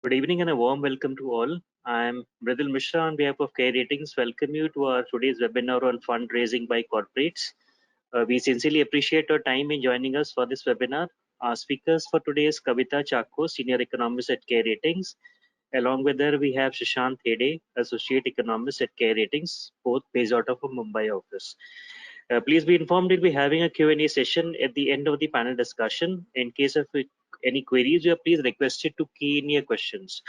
Good evening and a warm welcome to all. I'm Mridul Mishra on behalf of Care Ratings. Welcome you to our today's webinar on fundraising by corporates. We sincerely appreciate your time in joining us for this webinar. Our speakers for today is Kavita, Chacko, Senior Economist at Care Ratings. Along with her, we have Sushant, Hede, Associate Economist at Care Ratings, both based out of a Mumbai office. Please be informed we'll be having a Q&A session at the end of the panel discussion. In case of any queries, you are please requested to key in your questions.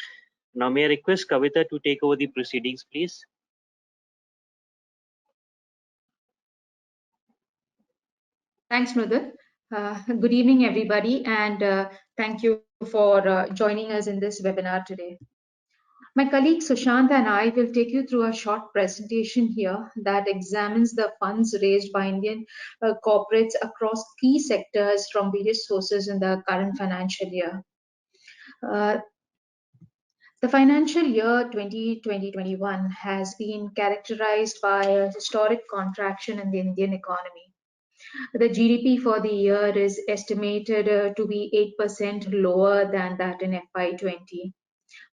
Now, may I request Kavita to take over the proceedings, please? Thanks, Mridul. Good evening, everybody, and thank you for joining us in this webinar today. My colleague Sushant and I will take you through a short presentation here that examines the funds raised by Indian corporates across key sectors from various sources in the current financial year. The financial year 2020-21 has been characterized by a historic contraction in the Indian economy. The GDP for the year is estimated to be 8% lower than that in FY20.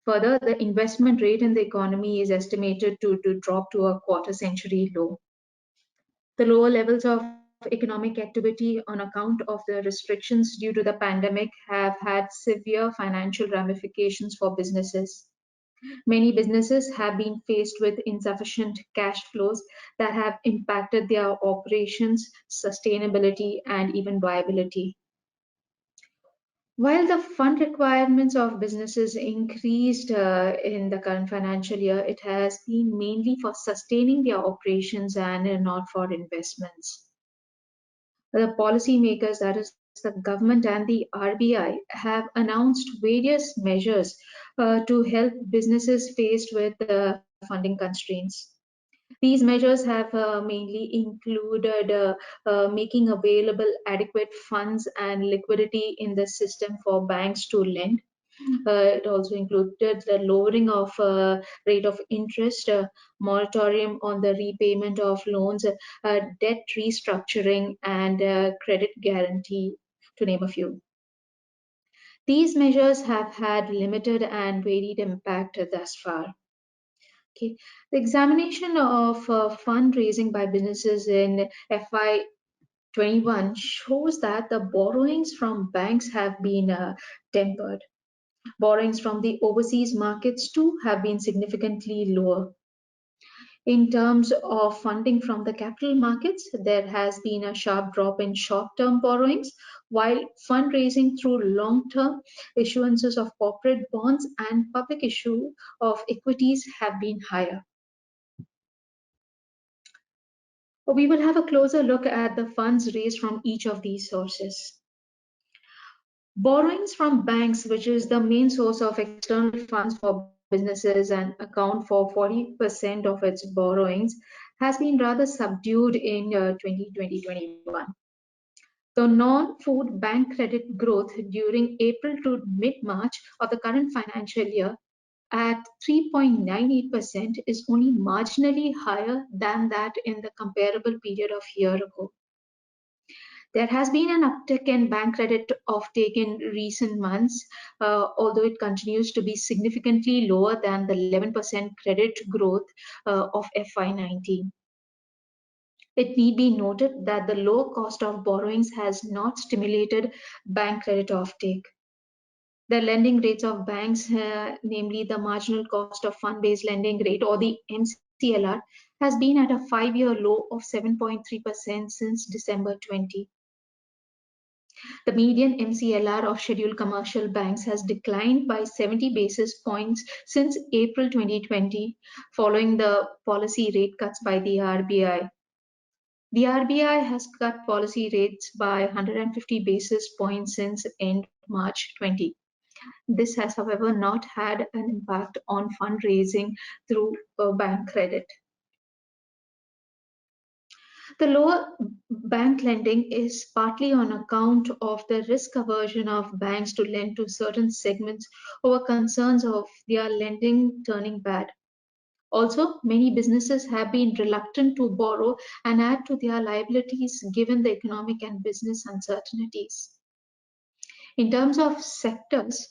Further, the investment rate in the economy is estimated to drop to a quarter-century low. The lower levels of economic activity on account of the restrictions due to the pandemic have had severe financial ramifications for businesses. Many businesses have been faced with insufficient cash flows that have impacted their operations, sustainability, and even viability. While the fund requirements of businesses increased in the current financial year, it has been mainly for sustaining their operations and not for investments. The policymakers, that is the government and the RBI, have announced various measures to help businesses faced with funding constraints. These measures have mainly included making available adequate funds and liquidity in the system for banks to lend. It also included the lowering of rate of interest, moratorium on the repayment of loans, debt restructuring, and credit guarantee, to name a few. These measures have had limited and varied impact thus far. Okay. The examination of fundraising by businesses in FY21 shows that the borrowings from banks have been tempered. Borrowings from the overseas markets too have been significantly lower. In terms of funding from the capital markets, there has been a sharp drop in short-term borrowings, while fundraising through long-term issuances of corporate bonds and public issue of equities have been higher. We will have a closer look at the funds raised from each of these sources. Borrowings from banks, which is the main source of external funds for businesses and account for 40% of its borrowings, has been rather subdued in 2020-21. The non-food bank credit growth during April to mid-March of the current financial year at 3.98% is only marginally higher than that in the comparable period of a year ago. There has been an uptick in bank credit offtake in recent months, although it continues to be significantly lower than the 11% credit growth of FY19. It need be noted that the low cost of borrowings has not stimulated bank credit offtake. The lending rates of banks, namely the marginal cost of fund-based lending rate or the MCLR, has been at a 5-year low of 7.3% since December 20. The median MCLR of scheduled commercial banks has declined by 70 basis points since April 2020, following the policy rate cuts by the RBI. The RBI has cut policy rates by 150 basis points since end March 20. This has, however, not had an impact on fundraising through bank credit. The lower bank lending is partly on account of the risk aversion of banks to lend to certain segments over concerns of their lending turning bad. Also, many businesses have been reluctant to borrow and add to their liabilities given the economic and business uncertainties. In terms of sectors,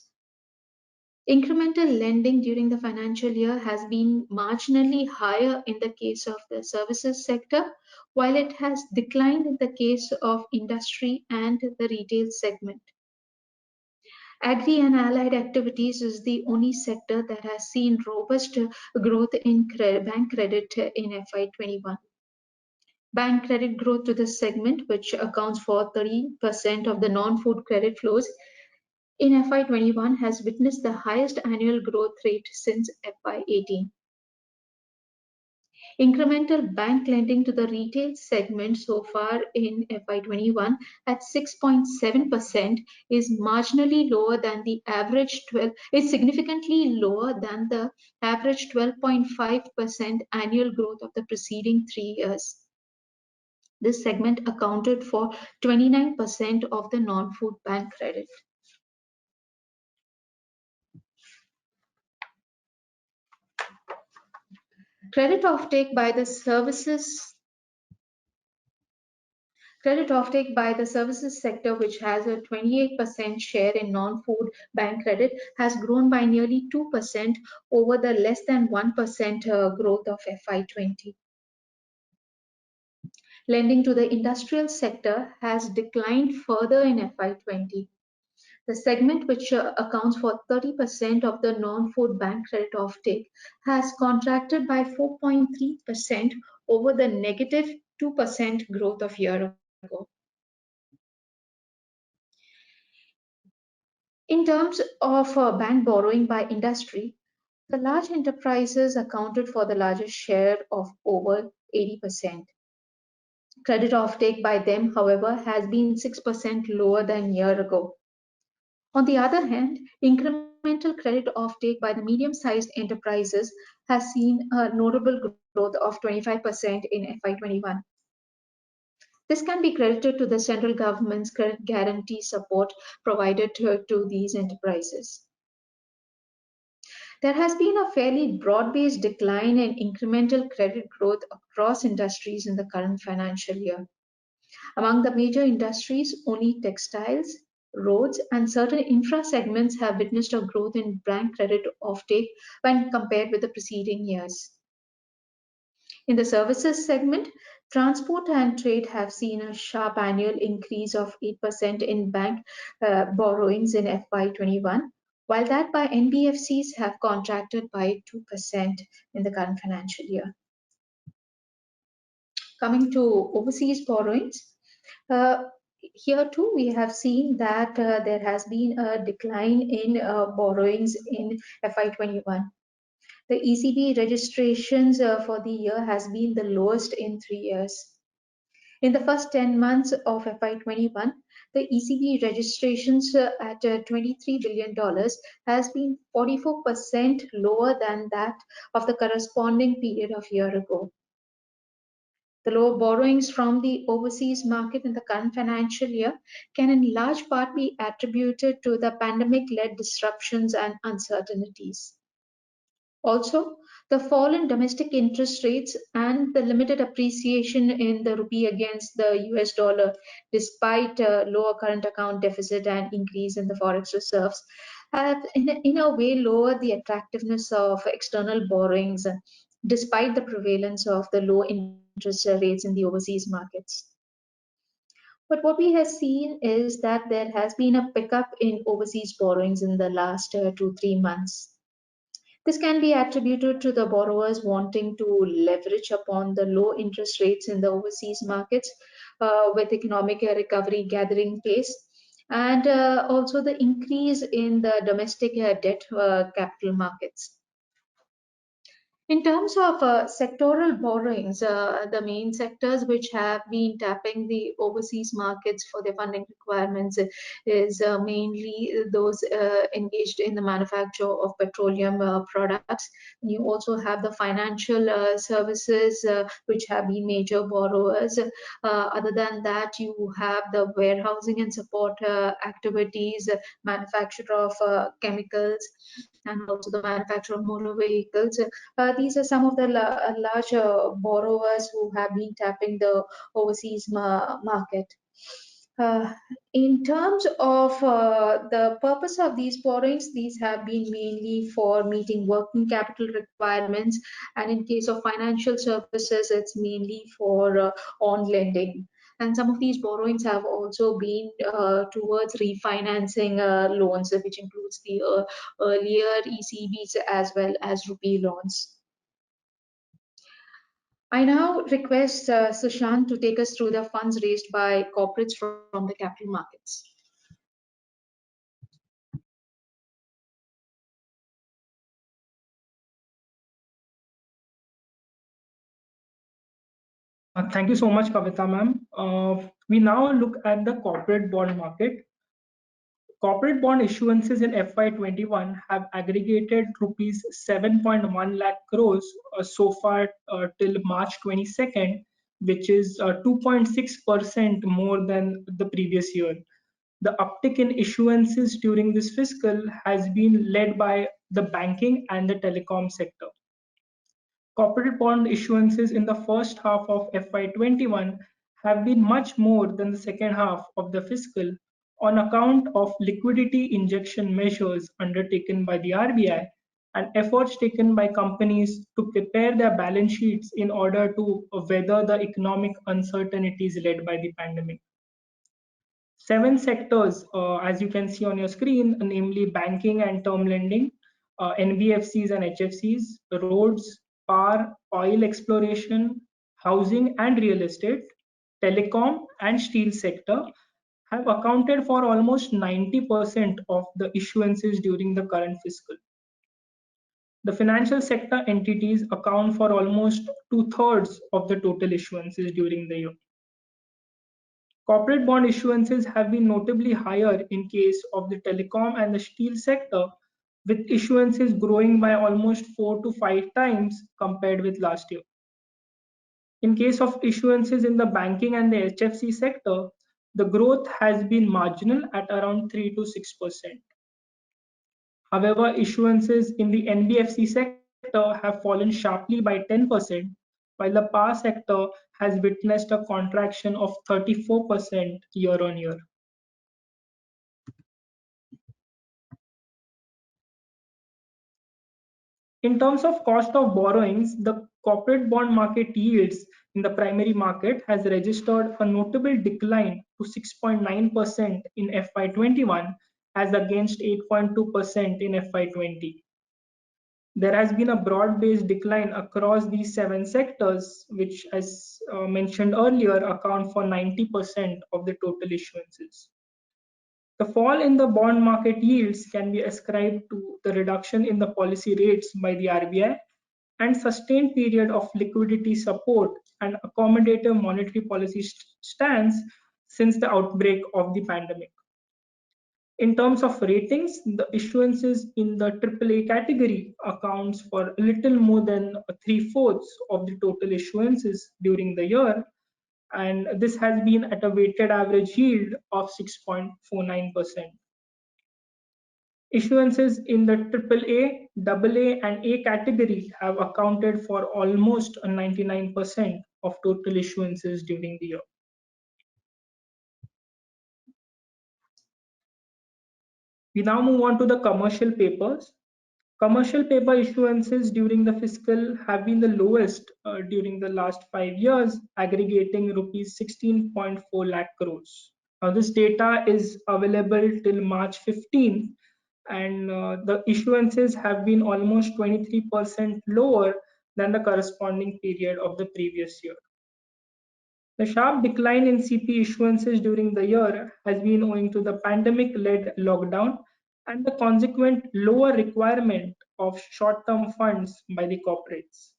Incremental lending during the financial year has been marginally higher in the case of the services sector, while it has declined in the case of industry and the retail segment. Agri and allied activities is the only sector that has seen robust growth in bank credit in FY21. Bank credit growth to this segment, which accounts for 30% of the non-food credit flows in FY21, has witnessed the highest annual growth rate since FY18. Incremental bank lending to the retail segment so far in FY21 at 6.7% is marginally lower than the average 12, is significantly lower than the average 12.5% annual growth of the preceding 3 years. This segment accounted for 29% of the non-food bank credit. Credit offtake by the services sector, which has a 28% share in non-food bank credit, has grown by nearly 2% over the less than 1% growth of FY20. Lending to the industrial sector has declined further in FY20. The segment, which accounts for 30% of the non-food bank credit offtake, has contracted by 4.3% over the negative 2% growth of year ago. In terms of bank borrowing by industry, the large enterprises accounted for the largest share of over 80%. Credit offtake by them, however, has been 6% lower than year ago. On the other hand, incremental credit offtake by the medium-sized enterprises has seen a notable growth of 25% in FY21. This can be credited to the central government's credit guarantee support provided to these enterprises. There has been a fairly broad-based decline in incremental credit growth across industries in the current financial year. Among the major industries, only textiles, roads, and certain infra segments have witnessed a growth in bank credit offtake when compared with the preceding years. In the services segment, transport and trade have seen a sharp annual increase of 8% in bank borrowings in FY21, while that by NBFCs have contracted by 2% in the current financial year. Coming to overseas borrowings, here too we have seen that there has been a decline in borrowings in FY21. The ECB registrations for the year has been the lowest in 3 years. In the first 10 months of FY21, the ECB registrations at $23 billion has been 44% lower than that of the corresponding period of year ago. The low borrowings from the overseas market in the current financial year can in large part be attributed to the pandemic-led disruptions and uncertainties. Also, the fall in domestic interest rates and the limited appreciation in the rupee against the US dollar, despite lower current account deficit and increase in the forex reserves, have in a way lowered the attractiveness of external borrowings, despite the prevalence of the low interest rates in the overseas markets. But what we have seen is that there has been a pickup in overseas borrowings in the last 2-3 months. This can be attributed to the borrowers wanting to leverage upon the low interest rates in the overseas markets with economic recovery gathering pace, and also the increase in the domestic debt capital markets. In terms of sectoral borrowings, the main sectors which have been tapping the overseas markets for their funding requirements is mainly those engaged in the manufacture of petroleum products. You also have the financial services which have been major borrowers. Other than that, you have the warehousing and support activities, manufacture of chemicals, and also the manufacture of motor vehicles. These are some of the large borrowers who have been tapping the overseas market. Uh, in terms of the purpose of these borrowings, these have been mainly for meeting working capital requirements, and in case of financial services, it's mainly for on lending. And some of these borrowings have also been towards refinancing loans, which includes the earlier ECBs as well as rupee loans. I now request Sushant to take us through the funds raised by corporates from the capital markets. Thank you so much, Kavita ma'am. We now look at the corporate bond market. Corporate bond issuances in FY21 have aggregated rupees 7.1 lakh crores so far till March 22nd, which is 2.6% more than the previous year. The uptick in issuances during this fiscal has been led by the banking and the telecom sector. Corporate bond issuances in the first half of FY21 have been much more than the second half of the fiscal on account of liquidity injection measures undertaken by the RBI and efforts taken by companies to prepare their balance sheets in order to weather the economic uncertainties led by the pandemic. Seven sectors, as you can see on your screen, namely banking and term lending, NBFCs and HFCs, roads, power, oil exploration, housing and real estate, telecom and steel sector have accounted for almost 90% of the issuances during the current fiscal. The financial sector entities account for almost two-thirds of the total issuances during the year. Corporate bond issuances have been notably higher in case of the telecom and the steel sector, with issuances growing by almost 4 to 5 times compared with last year. In case of issuances in the banking and the HFC sector, the growth has been marginal at around 3 to 6%. However, issuances in the NBFC sector have fallen sharply by 10%, while the power sector has witnessed a contraction of 34% year on year. In terms of cost of borrowings, the corporate bond market yields in the primary market has registered a notable decline to 6.9% in FY21 as against 8.2% in FY20. There has been a broad-based decline across these seven sectors, which, as mentioned earlier, account for 90% of the total issuances. The fall in the bond market yields can be ascribed to the reduction in the policy rates by the RBI and sustained period of liquidity support and accommodative monetary policy stance since the outbreak of the pandemic. In terms of ratings, the issuances in the AAA category accounts for a little more than three-fourths of the total issuances during the year, and this has been at a weighted average yield of 6.49%. Issuances in the AAA, AA, and A category have accounted for almost 99% of total issuances during the year. We now move on to the commercial papers. Commercial paper issuances during the fiscal have been the lowest during the last 5 years, aggregating rupees 16.4 lakh crores. Now, this data is available till March 15th, and the issuances have been almost 23% lower than the corresponding period of the previous year. The sharp decline in CP issuances during the year has been owing to the pandemic-led lockdown and the consequent lower requirement of short-term funds by the corporates.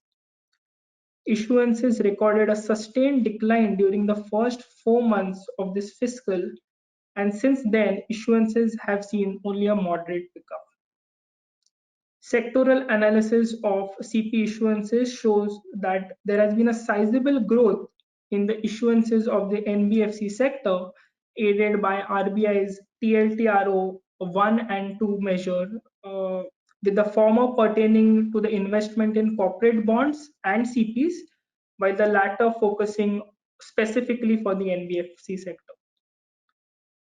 Issuances recorded a sustained decline during the first 4 months of this fiscal, and since then, issuances have seen only a moderate pickup. Sectoral analysis of CP issuances shows that there has been a sizable growth in the issuances of the NBFC sector, aided by RBI's TLTRO 1 and 2 measure, with the former pertaining to the investment in corporate bonds and CPs, while the latter focusing specifically for the NBFC sector.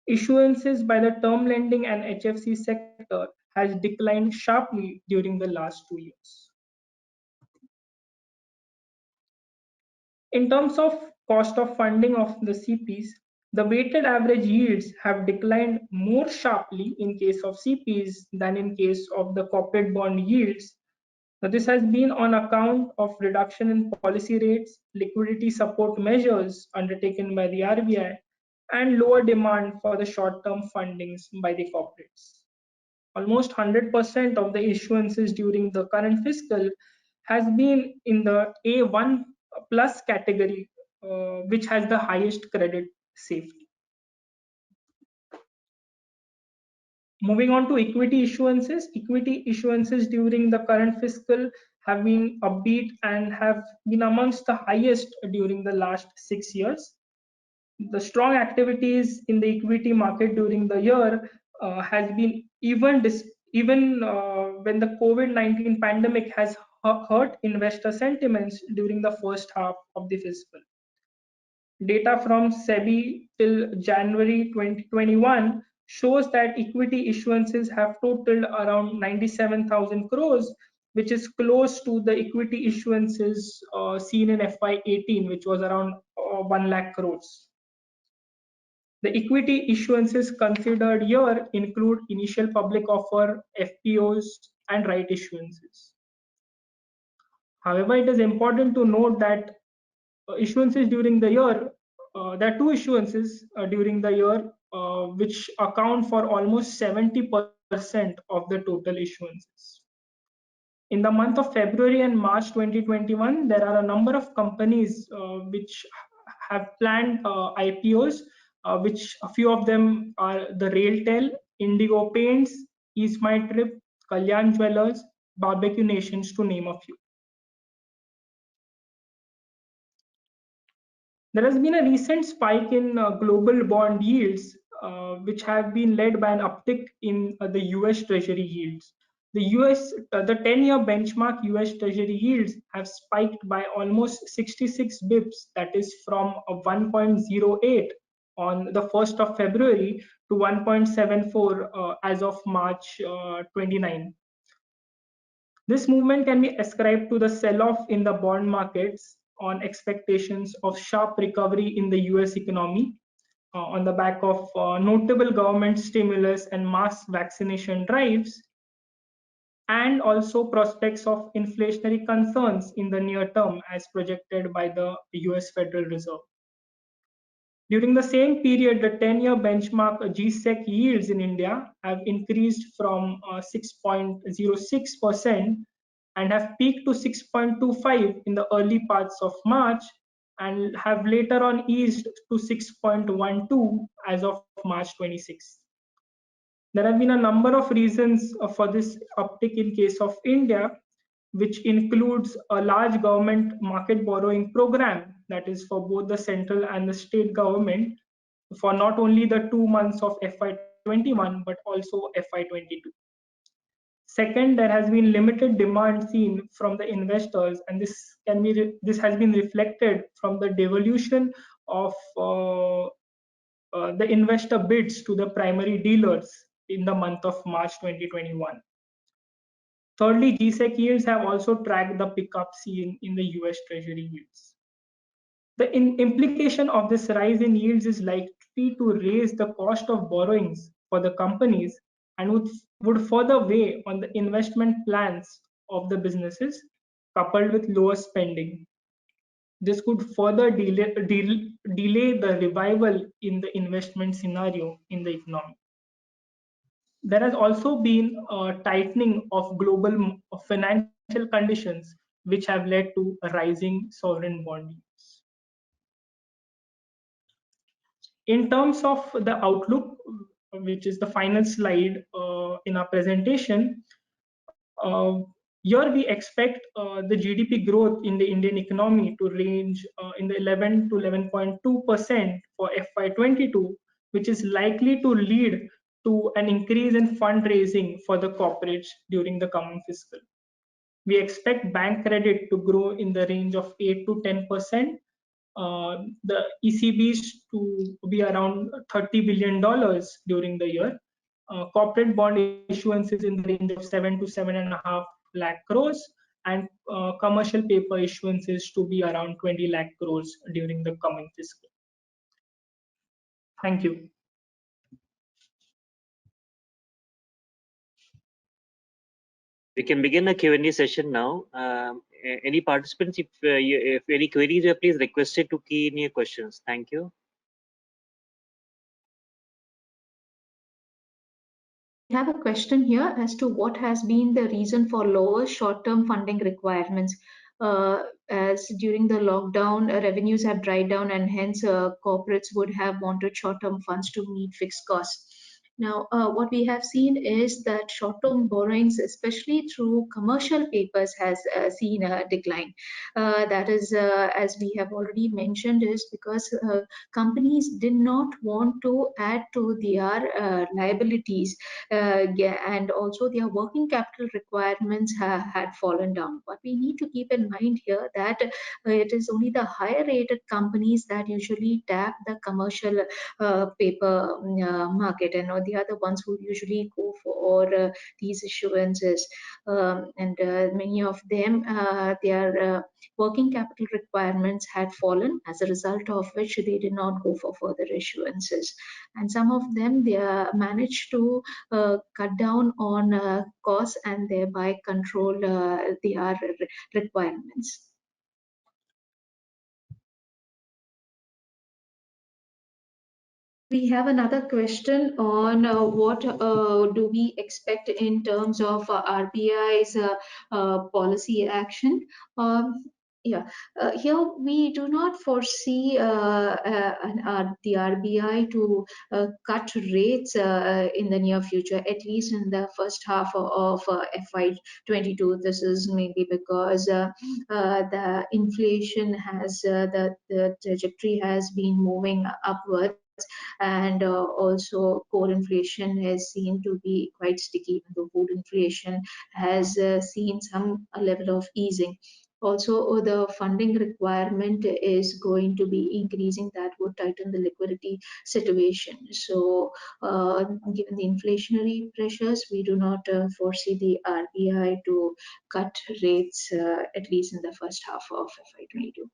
Issuances by the term lending and HFC sector has declined sharply during the last 2 years. In terms of cost of funding of the CPs, the weighted average yields have declined more sharply in case of CPs than in case of the corporate bond yields. Now, this has been on account of reduction in policy rates, liquidity support measures undertaken by the RBI, and lower demand for the short-term fundings by the corporates. Almost 100% of the issuances during the current fiscal has been in the A1 plus category, which has the highest credit safety. Moving on to equity issuances during the current fiscal have been upbeat and have been amongst the highest during the last 6 years. The strong activities in the equity market during the year has been even when the COVID-19 pandemic has hurt investor sentiments during the first half of the fiscal. Data from SEBI till January 2021 shows that equity issuances have totaled around 97,000 crores, which is close to the equity issuances seen in FY18, which was around 1 lakh crores. The equity issuances considered here include initial public offer, FPOs, and right issuances. However, it is important to note that issuances during the year, there are two issuances during the year which account for almost 70% of the total issuances. In the month of February and March 2021, there are a number of companies which have planned IPOs, which a few of them are the Railtel, Indigo Paints, East My Trip, Kalyan Jewelers, Barbecue Nations, to name a few. There has been a recent spike in global bond yields, which have been led by an uptick in the US Treasury yields. The 10-year benchmark US Treasury yields have spiked by almost 66 bips, that is from 1.08 on the 1st of February to 1.74 as of March 29. This movement can be ascribed to the sell-off in the bond markets on expectations of sharp recovery in the US economy on the back of notable government stimulus and mass vaccination drives, and also prospects of inflationary concerns in the near term as projected by the US Federal Reserve. During the same period, the 10-year benchmark GSEC yields in India have increased from 6.06% and have peaked to 6.25 in the early parts of March and have later on eased to 6.12 as of March 26. There have been a number of reasons for this uptick in case of India, which includes a large government market borrowing program that is for both the central and the state government for not only the 2 months of FY21 but also FY22. Second, there has been limited demand seen from the investors, and this has been reflected from the devolution of the investor bids to the primary dealers in the month of March 2021. Thirdly, GSEC yields have also tracked the pickup seen in the US Treasury yields. The implication of this rise in yields is likely to raise the cost of borrowings for the companies and would further weigh on the investment plans of the businesses, coupled with lower spending. This could further delay the revival in the investment scenario in the economy. There has also been a tightening of global financial conditions, which have led to a rising sovereign bond yields. In terms of the outlook, which is the final slide in our presentation, here we expect the GDP growth in the Indian economy to range in the 11 to 11.2% for FY22, which is likely to lead to an increase in fundraising for the corporates during the coming fiscal. We expect bank credit to grow in the range of 8 to 10%, the ECBs to be around $30 billion during the year. Corporate bond issuances in the range of 7 to 7.5 lakh crores, and commercial paper issuances to be around 20 lakh crores during the coming fiscal. Thank you. We can begin a Q&A session now. Any participants, if any queries, are please requested to key in your questions. Thank you. We have a question here as to what has been the reason for lower short-term funding requirements. As during the lockdown, revenues have dried down, and hence corporates would have wanted short-term funds to meet fixed costs. Now, what we have seen is that short-term borrowings, especially through commercial papers, has seen a decline. That is, as we have already mentioned, is because companies did not want to add to their liabilities, and also their working capital requirements had fallen down. But we need to keep in mind here that it is only the higher rated companies that usually tap the commercial paper market, and they are the ones who usually go for these issuances, and many of them, their working capital requirements had fallen, as a result of which they did not go for further issuances, and some of them they managed to cut down on costs and thereby control their requirements. We have another question on what do we expect in terms of RBI's policy action. Yeah, here we do not foresee the RBI to cut rates in the near future, at least in the first half of FY22. This is mainly because the inflation has, the trajectory has been moving upwards, and also core inflation is seen to be quite sticky. The food inflation has seen some level of easing. Also, the funding requirement is going to be increasing. That would tighten the liquidity situation. So, given the inflationary pressures, we do not foresee the RBI to cut rates, at least in the first half of FY22.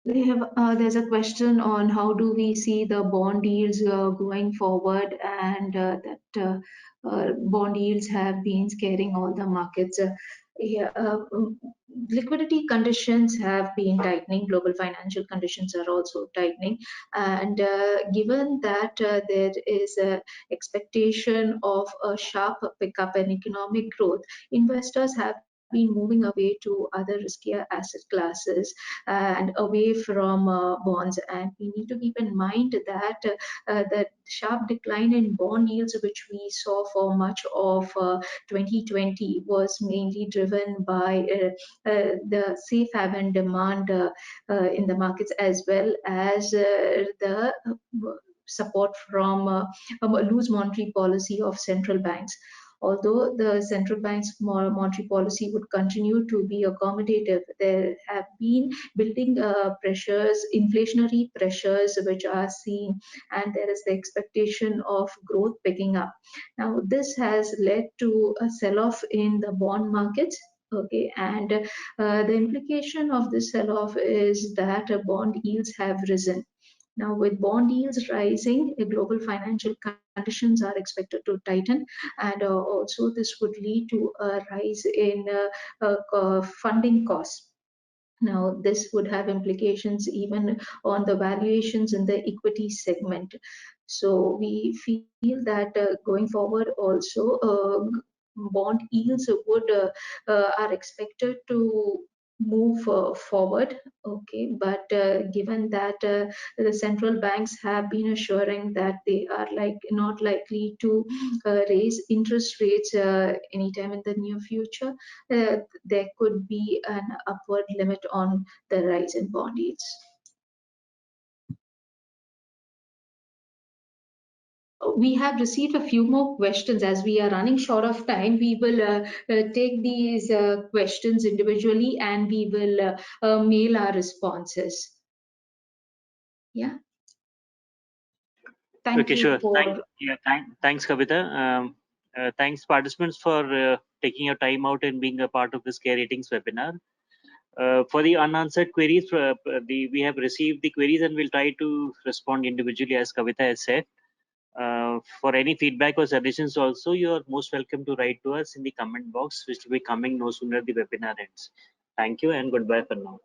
There's a question on how do we see the bond yields going forward, and that bond yields have been scaring all the markets. Yeah, liquidity conditions have been tightening. Global financial conditions are also tightening, and given that there is a expectation of a sharp pickup in economic growth, investors have been moving away to other riskier asset classes and away from bonds. And we need to keep in mind that the sharp decline in bond yields, which we saw for much of 2020, was mainly driven by the safe haven demand in the markets, as well as the support from a loose monetary policy of central banks. Although the central bank's monetary policy would continue to be accommodative, there have been building pressures, inflationary pressures, which are seen, and there is the expectation of growth picking up. Now, this has led to a sell-off in the bond markets. Okay, and the implication of this sell-off is that bond yields have risen. Now, with bond yields rising, global financial conditions are expected to tighten, and also this would lead to a rise in funding costs. Now, this would have implications even on the valuations in the equity segment. So we feel that going forward also, bond yields would are expected to move forward. Okay, but given that the central banks have been assuring that they are not likely to raise interest rates anytime in the near future, there could be an upward limit on the rise in bond yields. we have received a few more questions. As we are running short of time, we will take these questions individually and we will mail our responses. Yeah. Thank Okay, you sure. for. Thanks, Kavita. Thanks, participants, for taking your time out and being a part of this Care Ratings webinar. For the unanswered queries, we have received the queries and we'll try to respond individually, as Kavita has said. For any feedback or suggestions also, you are most welcome to write to us in the comment box, which will be coming no sooner the webinar ends. Thank you and goodbye for now.